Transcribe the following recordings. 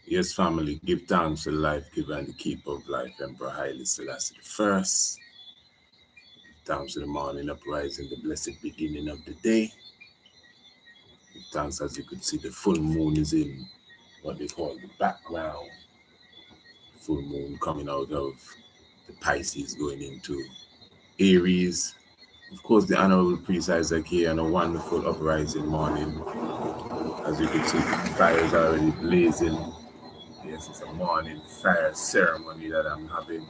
Yes, family, give thanks to the life giver and the keeper of life, Emperor Haile Selassie the First. Thanks to the morning uprising, the blessed beginning of the day. Give thanks, as you could see, the full moon is in what they call the background. Full moon coming out of the Pisces going into Aries. Of course, the Honorable Priest Isaac here on a wonderful uprising morning. As you can see, the fire is already blazing. Yes, it's a morning fire ceremony that I'm having.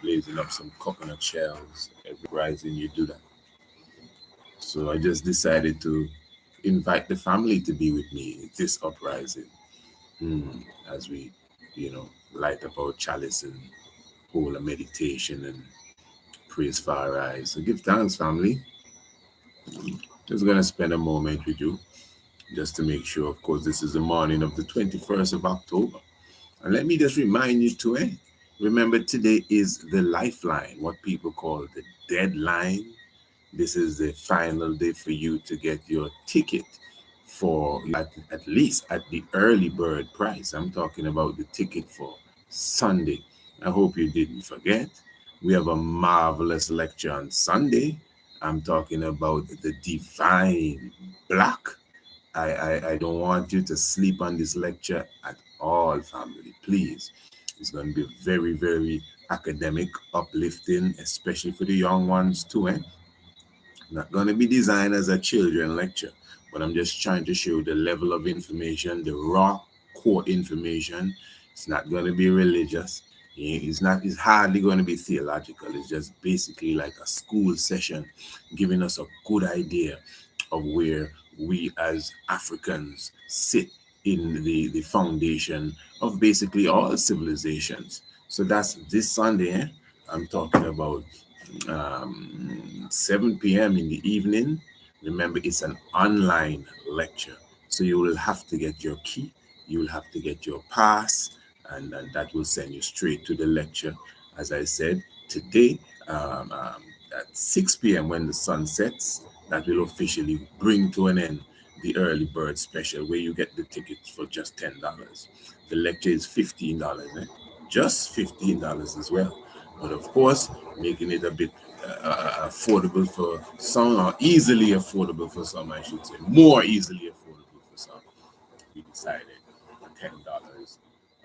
Blazing up some coconut shells. Every rising you do that. So I just decided to invite the family to be with me this uprising. As we, light up our chalice and hold a meditation and praise for our eyes. So give thanks, family. Just gonna spend a moment with you just to make sure, of course, this is the morning of the 21st of October. And let me just remind you to remember today is the lifeline, what people call the deadline. This is the final day for you to get your ticket for at least at the early bird price. I'm talking about the ticket for Sunday. I hope you didn't forget. We have a marvelous lecture on Sunday. I'm talking about the divine black. I don't want you to sleep on this lecture at all, family. Please. It's going to be very, very academic, uplifting, especially for the young ones too. Not going to be designed as a children lecture, but I'm just trying to show the level of information, the raw core information. It's not going to be religious. It's hardly going to be theological. It's just basically like a school session, giving us a good idea of where we as Africans sit in the foundation of basically all civilizations. So that's this Sunday. I'm talking about 7 p.m. in the evening. Remember, it's an online lecture. So you will have to get your key, you will have to get your pass, and that will send you straight to the lecture. As I said, today at 6 p.m. when the sun sets, that will officially bring to an end the early bird special where you get the tickets for just $10. The lecture is $15, just $15 as well. But of course, making it a bit affordable for some, or easily affordable for some, I should say, more easily affordable for some. We decided for $10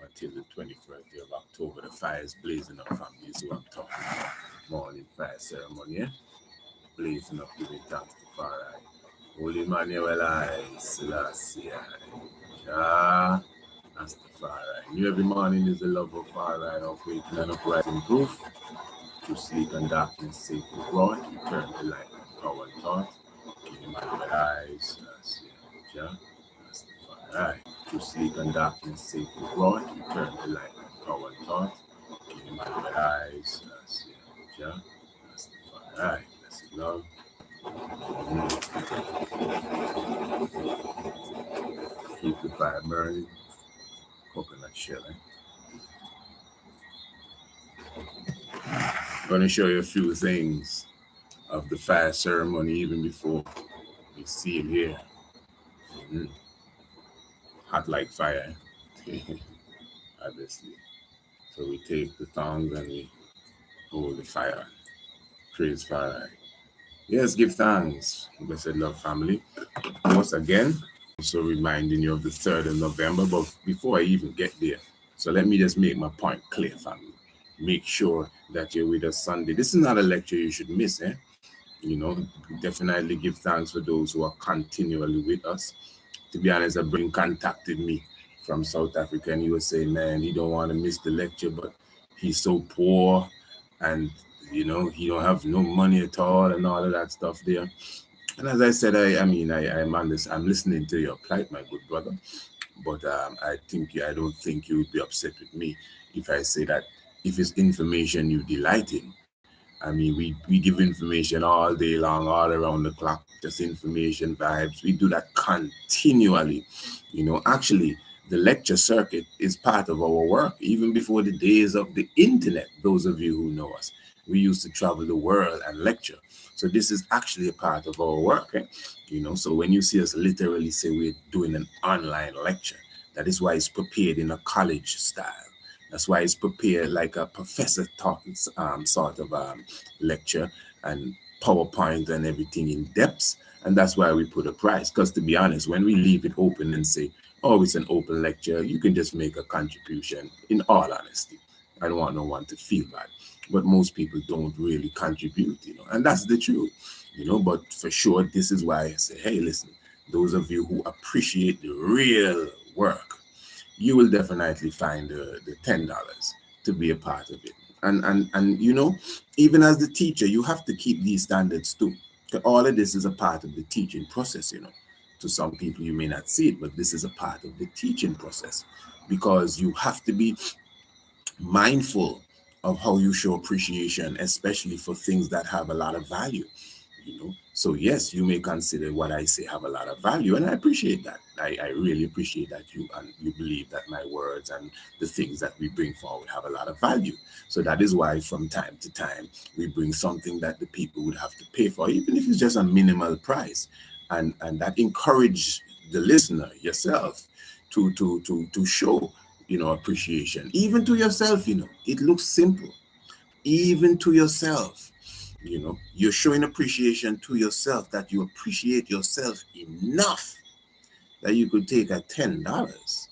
until the 21st day of October. The fire is blazing up, family. So I'm talking about morning fire ceremony, blazing up, giving thanks to Farai. Holy Emmanuel, I, Selassie, Jah, Rasttafari. New every morning is the love of Farai, operating and uprising proof. Through sleep and darkness, safely brought, return to life and power and thought. Holy Emmanuel, I, Selassie, Jah, Rasttafari. Through sleep and darkness, safely brought, return to life and power and thought. Holy Emmanuel, I, Selassie, Jah, Rasttafari. Blessed love. Keep the fire burning. Coconut shell. I'm going to show you a few things of the fire ceremony even before you see it here. Hot like fire. Obviously. So we take the tongs and we hold the fire. Praise fire. Yes, give thanks, blessed love family. Once again, also reminding you of the 3rd of November, but before I even get there, so let me just make my point clear, family. Make sure that you're with us Sunday. This is not a lecture you should miss, Definitely give thanks for those who are continually with us. To be honest, a brain contacted me from South Africa, and he was saying, man, he don't want to miss the lecture, but he's so poor, and he don't have no money at all, and all of that stuff there. And as I said, I'm listening to your plight, my good brother. But I don't think you would be upset with me if I say that if it's information you delight in. I mean, we give information all day long, all around the clock, just information, vibes. We do that continually. Actually, the lecture circuit is part of our work, even before the days of the internet, those of you who know us. We used to travel the world and lecture. So this is actually a part of our work. So when you see us literally say we're doing an online lecture, that is why it's prepared in a college style. That's why it's prepared like a professor taught sort of lecture, and PowerPoint and everything in depth. And that's why we put a price. Because to be honest, when we leave it open and say, oh, it's an open lecture, you can just make a contribution, in all honesty. I don't want no one to feel bad. But most people don't really contribute, and that's the truth, But for sure, this is why I say, hey, listen, those of you who appreciate the real work, you will definitely find the $10 to be a part of it. And even as the teacher, you have to keep these standards too. All of this is a part of the teaching process. To some people, you may not see it, but this is a part of the teaching process, because you have to be mindful of how you show appreciation, especially for things that have a lot of value. So yes, you may consider what I say have a lot of value, and I appreciate that. I really appreciate that you believe that my words and the things that we bring forward have a lot of value. So that is why from time to time we bring something that the people would have to pay for, even if it's just a minimal price, and that encourage the listener, yourself, to show appreciation, even to yourself. It looks simple, even to yourself. You're showing appreciation to yourself, that you appreciate yourself enough that you could take a $10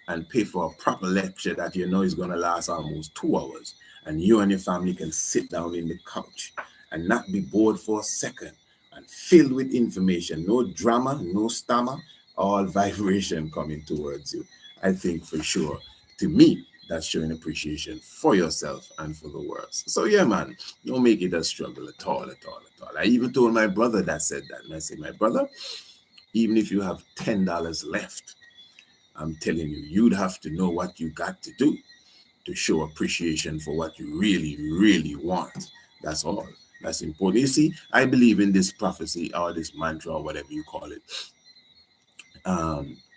and pay for a proper lecture that is going to last almost 2 hours, and you and your family can sit down in the couch and not be bored for a second, and filled with information, no drama, no stammer, all vibration coming towards you. I think for sure, to me, that's showing appreciation for yourself and for the world. So yeah, man, don't make it a struggle at all, at all, at all. I even told my brother that said that, and I said, my brother, even if you have $10 left, I'm telling you, you'd have to know what you got to do to show appreciation for what you really, really want. That's all. That's important. You see, I believe in this prophecy, or this mantra, or whatever you call it.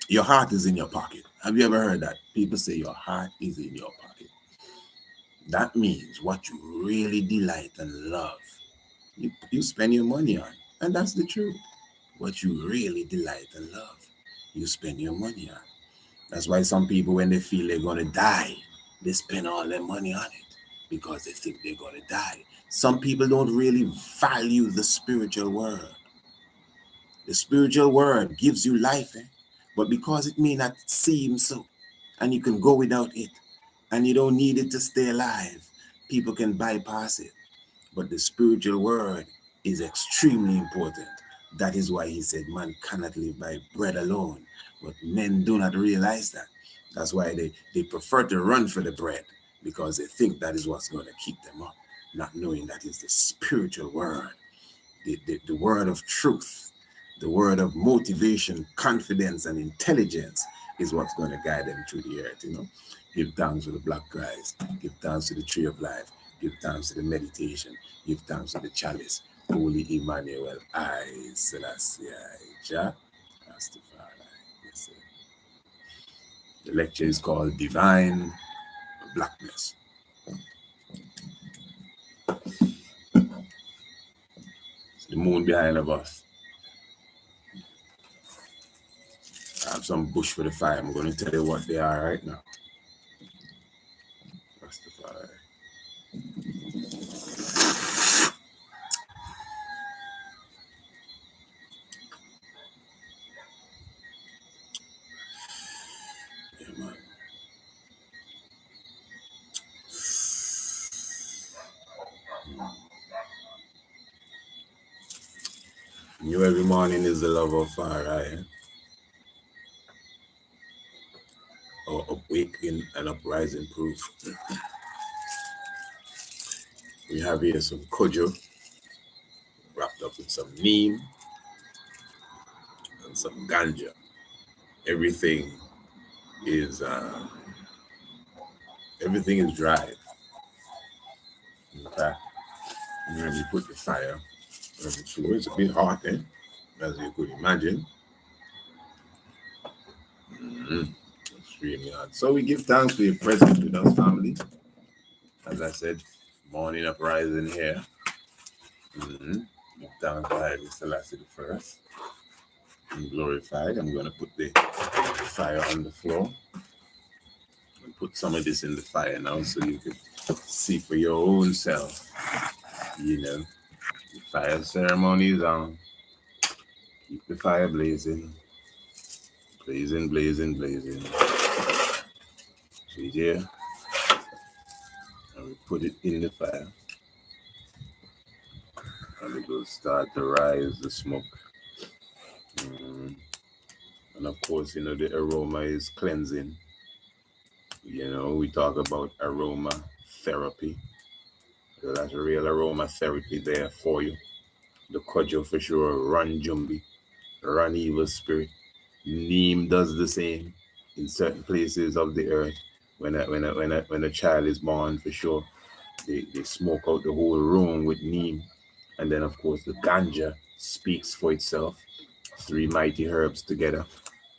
Your heart is in your pocket. Have you ever heard that? People say your heart is in your pocket. That means what you really delight and love, you spend your money on. And that's the truth. What you really delight and love, you spend your money on. That's why some people, when they feel they're going to die, they spend all their money on it, because they think they're going to die. Some people don't really value the spiritual word. The spiritual word gives you life, but because it may not seem so, and you can go without it, and you don't need it to stay alive, people can bypass it. But the spiritual word is extremely important. That is why he said man cannot live by bread alone. But men do not realize that. That's why they prefer to run for the bread, because they think that is what's going to keep them up, not knowing that it's the spiritual word, the word of truth, the word of motivation, confidence, and intelligence is what's going to guide them through the earth. Give thanks to the black Christ, give thanks to the tree of life, give thanks to the meditation, give thanks to the chalice. Holy Emmanuel, I Selassie, Jah, Rasttafari. Yes, sir. The lecture is called Divine Blackness. It's the moon behind of us. I have some bush for the fire. I'm going to tell you what they are right now. Rasttafari. Yeah, man. New every morning is the love of fire, right? Or awakening and uprising proof. We have here some kojo wrapped up in some neem and some ganja. Everything is dried. In fact, when we put the fire on the floor, it's a bit hot, as you could imagine. Extremely hot. So we give thanks for your presence with us, family. As I said, Morning uprising here. Down by Mr. Lassie the first. And glorified. I'm going to put the fire on the floor. And put some of this in the fire now so you can see for your own self. You know, the fire ceremony is on. Keep the fire blazing. Blazing, blazing, blazing. See here? And we put it in the fire. And it will start to rise the smoke. And of course, you know, the aroma is cleansing. You know, we talk about aroma therapy. So that's real aromatherapy there for you. The Kojo for sure, run Jumbi, run evil spirit. Neem does the same in certain places of the earth. When a child is born, for sure, they smoke out the whole room with neem. And then, of course, the ganja speaks for itself. Three mighty herbs together.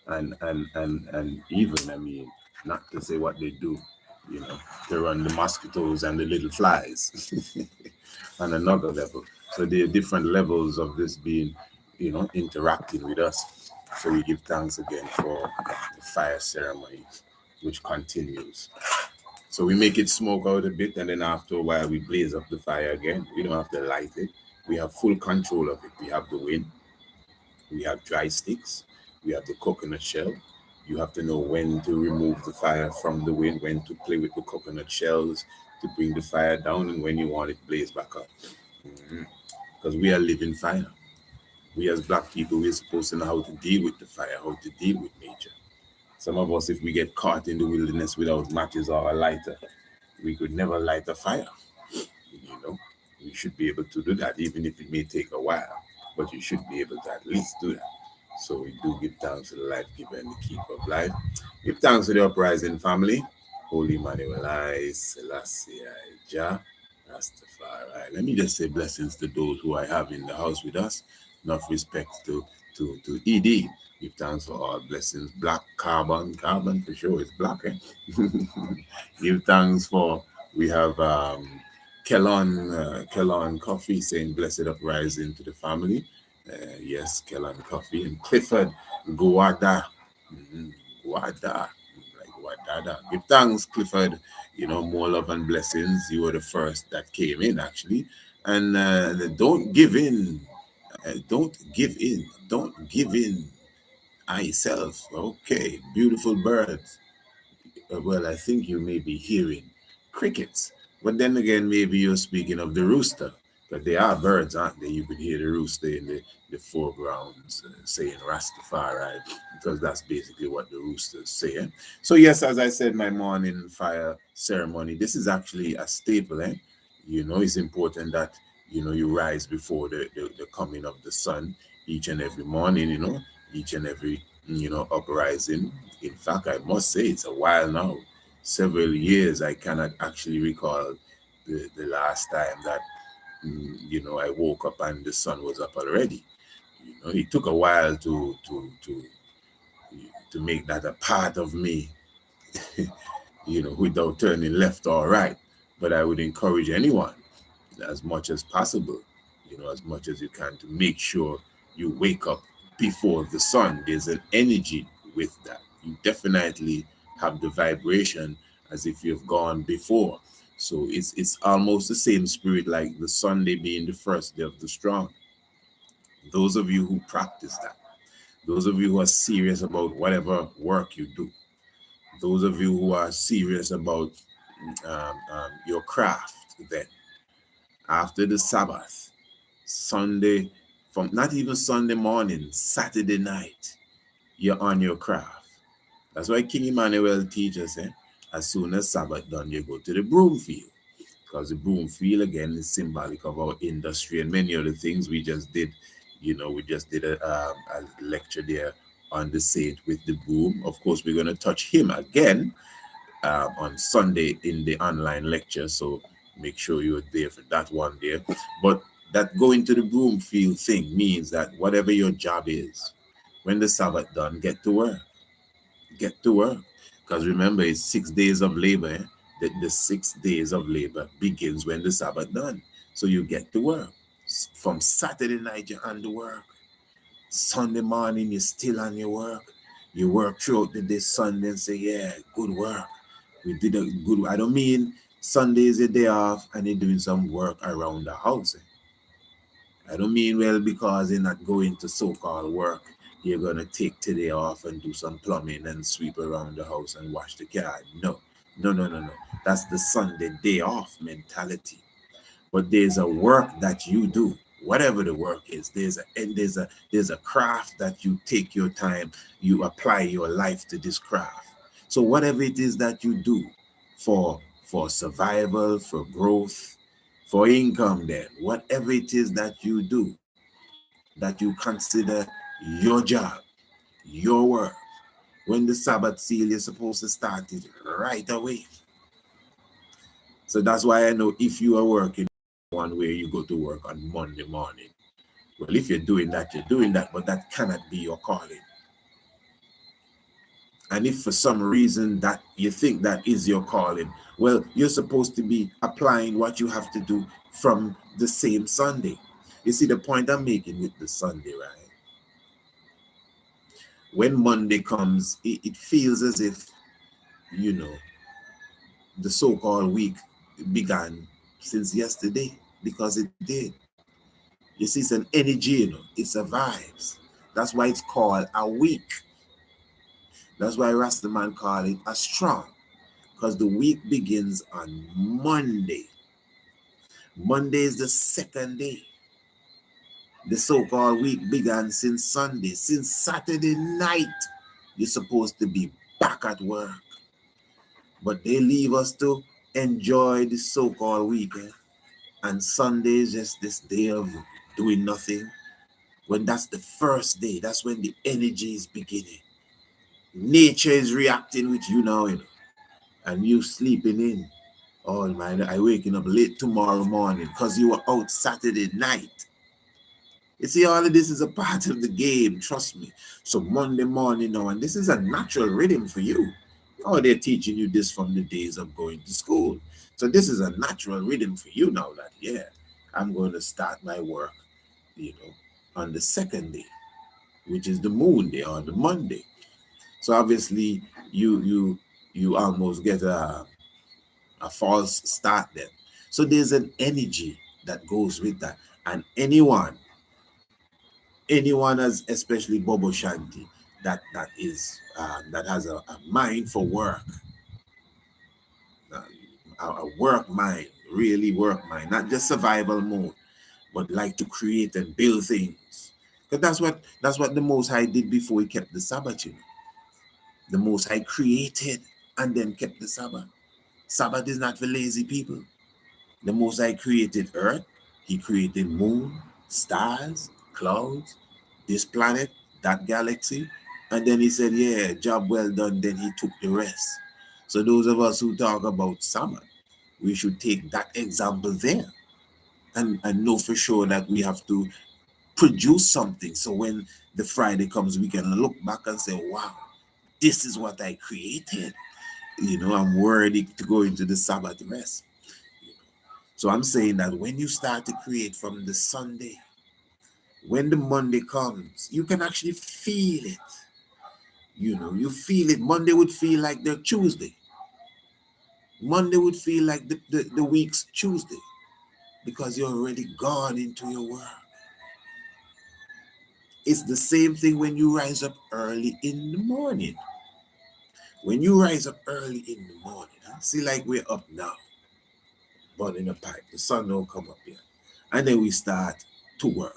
And even, I mean, not to say what they do, you know, they run the mosquitoes and the little flies on another level. So there are different levels of this being, you know, interacting with us. So we give thanks again for the fire ceremony, which continues. So we make it smoke out a bit, and then after a while we blaze up the fire again. We don't have to light it. We have full control of it. We have the wind, we have dry sticks, we have the coconut shell. You have to know when to remove the fire from the wind, when to play with the coconut shells to bring the fire down, and when you want it blaze back up. Because we are living fire. We as black people, we're supposed to know how to deal with the fire, how to deal with nature. Some of us, if we get caught in the wilderness without matches or a lighter, we could never light a fire. You know, we should be able to do that, even if it may take a while. But you should be able to at least do that. So we do give thanks to the life giver and the keeper of life. Give thanks to the uprising family. Holy Emmanuel, I, Selassie, I, Jah, Rasttafari. Let me just say blessings to those who I have in the house with us. Enough respect to ED. Give thanks for all blessings. Black carbon for sure is black. Eh? Give thanks for, we have Kellon Coffee saying blessed uprising to the family. Yes, Kellon Coffee. And Clifford Guada. Guada. Like Guadada. Give thanks, Clifford. You know, more love and blessings. You were the first that came in, actually. And don't give in. Don't give in. Don't give in. I self. Okay. Beautiful birds. Well, I think you may be hearing crickets. But then again, maybe you're speaking of the rooster. But they are birds, aren't they? You could hear the rooster in the foregrounds saying Rastafari, because that's basically what the rooster is saying. So, yes, as I said, my morning fire ceremony, this is actually a staple. Eh? You know, it's important that, you know, you rise before the coming of the sun each and every morning, you know, each and every, you know, uprising. In fact, I must say it's a while now. Several years, I cannot actually recall the last time that, you know, I woke up and the sun was up already. You know, it took a while to make that a part of me, you know, without turning left or right. But I would encourage anyone as much as possible, you know, as much as you can, to make sure you wake up before the sun. There's an energy with that. You definitely have the vibration as if you've gone before. So it's almost the same spirit like the Sunday being the first day of the strong. Those of you who practice that, those of you who are serious about whatever work you do, those of you who are serious about your craft, then after the Sabbath, Sunday, from not even Sunday morning, Saturday night, you're on your craft. That's why King Emmanuel teaches, as soon as Sabbath done, you go to the broom field. Because the broom field, again, is symbolic of our industry and many other things. We just did, you know, a lecture there on the saint with the broom. Of course, we're going to touch him again on Sunday in the online lecture. So make sure you're there for that one there. But that going to the broom field thing means that whatever your job is, when the Sabbath done, get to work. Get to work. Because remember, it's 6 days of labor. The 6 days of labor begins when the Sabbath done. So you get to work. From Saturday night, you're on the work. Sunday morning, you're still on your work. You work throughout the day, Sunday, and say, yeah, good work. We did a good. I don't mean Sunday is a day off and you're doing some work around the house. I don't mean, well, because you're not going to so-called work, you're going to take today off and do some plumbing and sweep around the house and wash the car. No, no, no, no, no. That's the Sunday day off mentality. But there's a work that you do, whatever the work is. There's a craft that you take your time, you apply your life to this craft. So whatever it is that you do for survival, for growth, for income, then whatever it is that you do that you consider your job, your work. When the Sabbath seal, you're supposed to start it right away. So that's why I know if you are working one way, you go to work on Monday morning. Well, if you're doing that, you're doing that, but that cannot be your calling. And if for some reason that you think that is your calling, well, you're supposed to be applying what you have to do from the same Sunday. You see the point I'm making with the Sunday, right? When Monday comes, it feels as if, you know, the so-called week began since yesterday, because it did. You see, it's an energy, it's a vibes. That's why it's called a week. That's why Rastaman call it a strong, because the week begins on Monday. Monday is the second day. The so-called week began since Sunday. Since Saturday night, you're supposed to be back at work. But they leave us to enjoy the so-called weekend. And Sunday is just this day of doing nothing. When that's the first day, that's when the energy is beginning. Nature is reacting with you now, and you sleeping in. Oh man, I waking up late tomorrow morning because you were out Saturday night. You see, all of this is a part of the game, trust me. So Monday morning now, and this is a natural rhythm for you. Oh, they're teaching you this from the days of going to school. So this is a natural rhythm for you now that, yeah, I'm going to start my work, on the second day, which is the moon day or the Monday. So obviously you almost get a false start then. So there's an energy that goes with that. And anyone as especially Bobo Shanti that has a mind for work, uh, a work mind, really work mind, not just survival mode, but like to create and build things. Because that's what the Most High did before he kept the Sabbath. The Most High created and then kept the Sabbath. Sabbath is not for lazy people. The Most High created earth, he created moon, stars, clouds, this planet, that galaxy, and then he said, yeah, job well done, then he took the rest. So those of us who talk about Sabbath, we should take that example there and know for sure that we have to produce something. So when the Friday comes, we can look back and say, wow, this is what I created. I'm worthy to go into the Sabbath rest. So I'm saying that when you start to create from the Sunday, when the Monday comes, you can actually feel it. You feel it. Monday would feel like the Tuesday. Monday would feel like the week's Tuesday, because you're already gone into your work. It's the same thing when you rise up early in the morning. When you rise up early in the morning, see, like we're up now, burning a pipe, the sun don't come up yet. And then we start to work.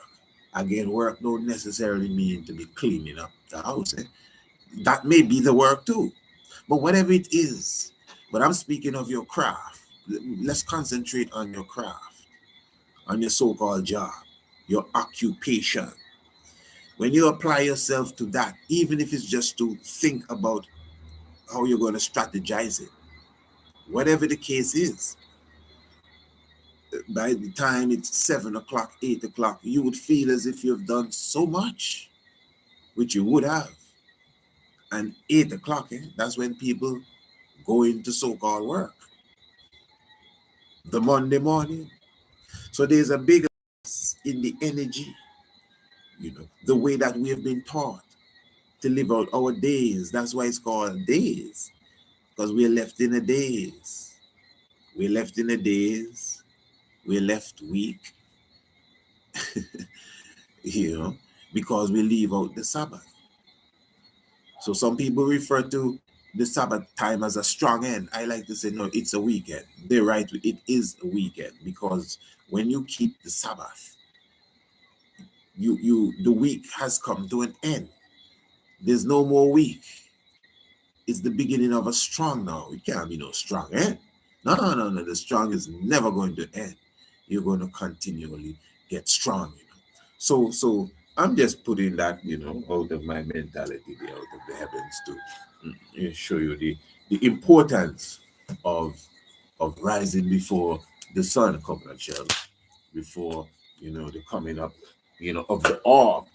Again, work don't necessarily mean to be cleaning up the house. That may be the work too. But whatever it is, but I'm speaking of your craft. Let's concentrate on your craft, on your so-called job, your occupation. When you apply yourself to that, even if it's just to think about how you're going to strategize it, whatever the case is, by the time it's 7 o'clock, 8 o'clock, you would feel as if you've done so much, which you would have. And 8 o'clock, that's when people go into so-called work. the Monday morning. So there's a big in the energy, the way that we have been taught to live out our days. That's why it's called days, because we're left in the days. We're left in the days. We're left weak, you know, because we leave out the Sabbath. So some people refer to the Sabbath time as a strong end. I like to say, no, it's a weekend. They're right. It is a weekend, because when you keep the Sabbath, the week has come to an end. There's no more week. It's the beginning of a strong now. It can't be no strong end. No, no, no, no. The strong is never going to end. You're going to continually get strong. So I'm just putting that, out of my mentality, out of the heavens to show you the importance of rising before the sun, coconut shell, before the coming up, of the orb.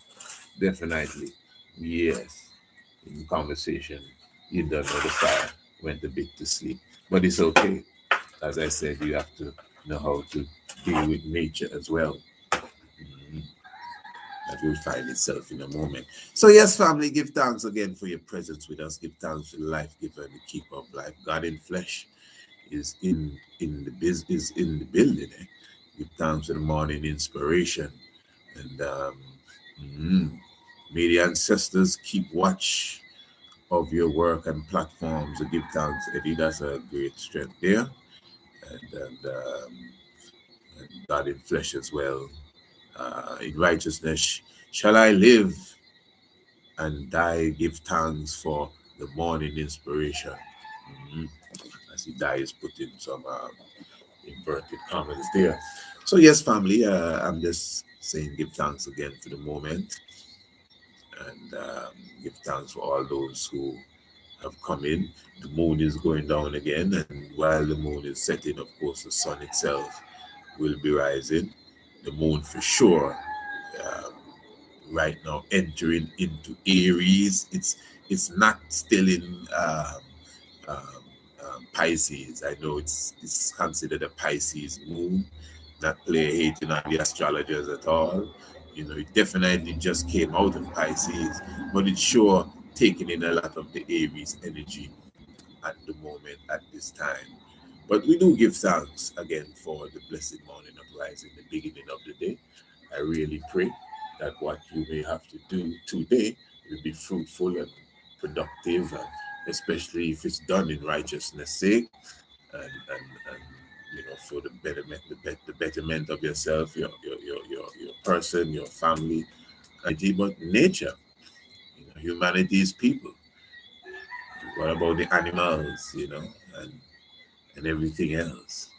Definitely, yes. In conversation, you don't know the fire went a bit to sleep, but it's okay. As I said, you have to know how to deal with nature as well. Mhm. That will find itself in a moment. So yes, family, give thanks again for your presence with us. Give thanks to the life giver and the keeper of life. God in flesh is is in the building. Give thanks to the morning inspiration, and mhm, may the ancestors keep watch of your work and platforms. To give thanks, Eddie. That's a great strength there, and God in flesh as well. In righteousness shall I live and die, give thanks for the morning inspiration. Mhm. As he dies, put in some inverted commas there. So yes, family, I'm just saying give thanks again for the moment, and give thanks for all those who have come in. The moon is going down again, and while the moon is setting, of course, the sun itself will be rising. The moon for sure. Um, right now entering into Aries. It's not still in um, Pisces. I know it's considered a Pisces moon. Not play hating on the astrologers at all. It definitely just came out of Pisces, but it's sure taking in a lot of the Aries energy at the moment, at this time. But we do give thanks again for the blessed morning uprising, the beginning of the day. I really pray that what you may have to do today will be fruitful and productive, and especially if it's done in righteousness' sake, and for the betterment, the betterment of yourself, your person, your family, but nature. Humanity is people. What about the animals, and everything else?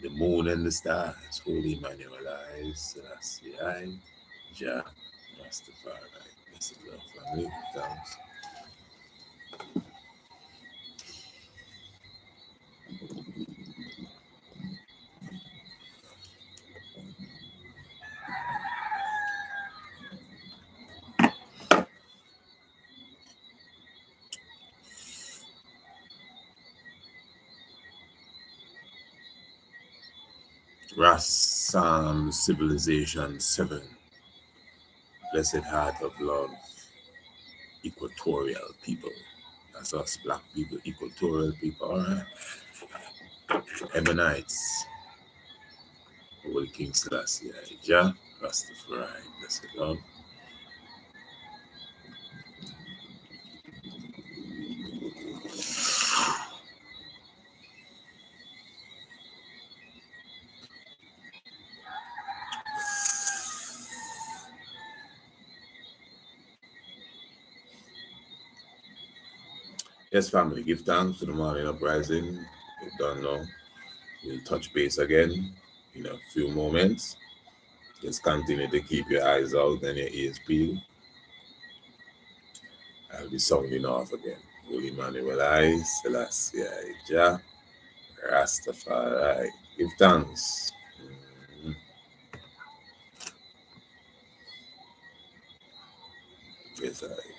The moon and the stars, Holy Emmanuel, Selassie, Jah, Rastafari. This is love family. Thanks. Rassam Civilization 7, Blessed Heart of Love, Equatorial people. That's us black people, equatorial people. All right. Ammonites, Holy King Selassie, Jah, Rastafari, blessed love. Yes, family, give thanks to the morning uprising. You don't know. We'll touch base again in a few moments. Just continue to keep your eyes out and your ears peeled. I'll be sounding off again. Holy Emmanuel I, Selassie I, Jah, Rastafari. Give thanks. Mhm. Yes, I.